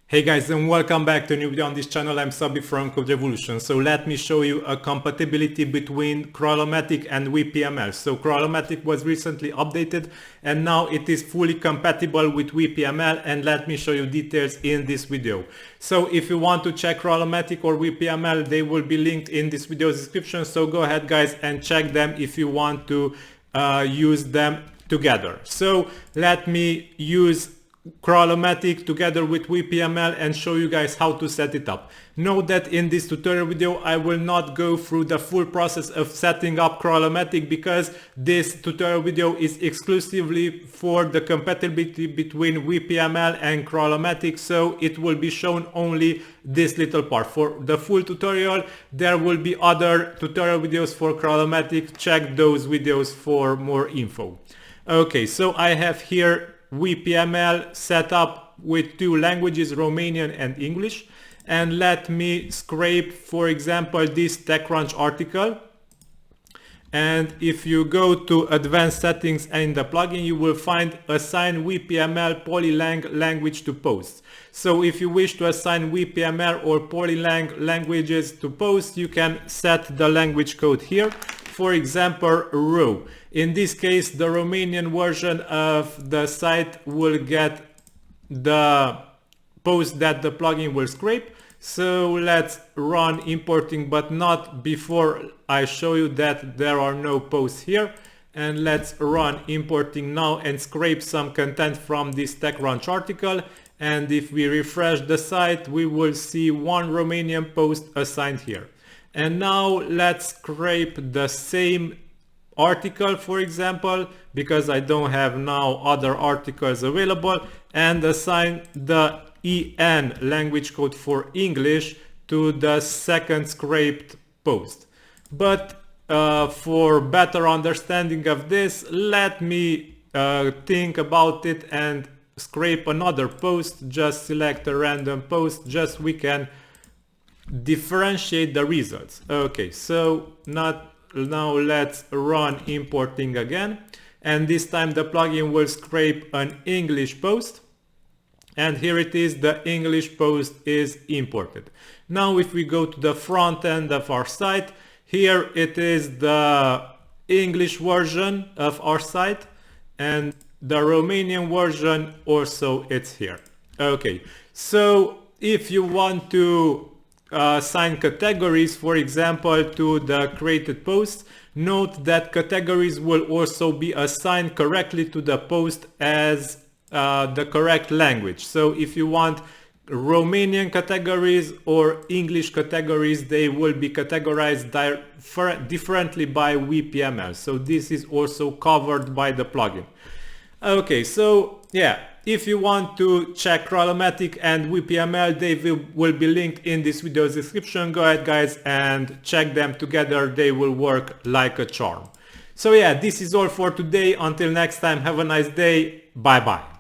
Hey guys, and welcome back to a new video on this channel. I'm Sabi from CodeRevolution. So let me show you a compatibility between Crawlomatic and WPML. So Crawlomatic was recently updated and now it is fully compatible with WPML, and let me show you details in this video. So if you want to check Crawlomatic or WPML, they will be linked in this video's description. So go ahead guys and check them if you want to use them together. So let me use Crawlomatic together with WPML and show you guys how to set it up. Note that in this tutorial video I will not go through the full process of setting up Crawlomatic because this tutorial video is exclusively for the compatibility between WPML and Crawlomatic, so it will be shown only this little part. For the full tutorial there will be other tutorial videos for Crawlomatic. Check those videos for more info. Okay, so I have here WPML set up with two languages, Romanian and English, and let me scrape, for example, this TechCrunch article. And if you go to advanced settings in the plugin, you will find assign WPML polylang language to posts. So if you wish to assign WPML or polylang languages to posts, you can set the language code here. For example, row. In this case, the Romanian version of the site will get the post that the plugin will scrape. So let's run importing, but not before I show you that there are no posts here. And let's run importing now and scrape some content from this TechCrunch article. And if we refresh the site, we will see one Romanian post assigned here. And now let's scrape the same article, for example, because I don't have now other articles available, and assign the EN language code for English to the second scraped post. But for better understanding of this, let me think about it and scrape another post. Just select a random post, just we can differentiate the results. Okay, so now let's run importing again, and this time the plugin will scrape an English post, and here it is, the English post is imported. Now if we go to the front end of our site, here it is the English version of our site, and the Romanian version also it's here. Okay, so if you want to assign categories, for example, to the created posts, note that categories will also be assigned correctly to the post as the correct language. So if you want Romanian categories or English categories, they will be categorized differently by WPML. So this is also covered by the plugin. Okay, so yeah, if you want to check Crawlomatic and WPML, they will be linked in this video's description. Go ahead guys and check them together. They will work like a charm. So yeah, this is all for today. Until next time, have a nice day. Bye bye.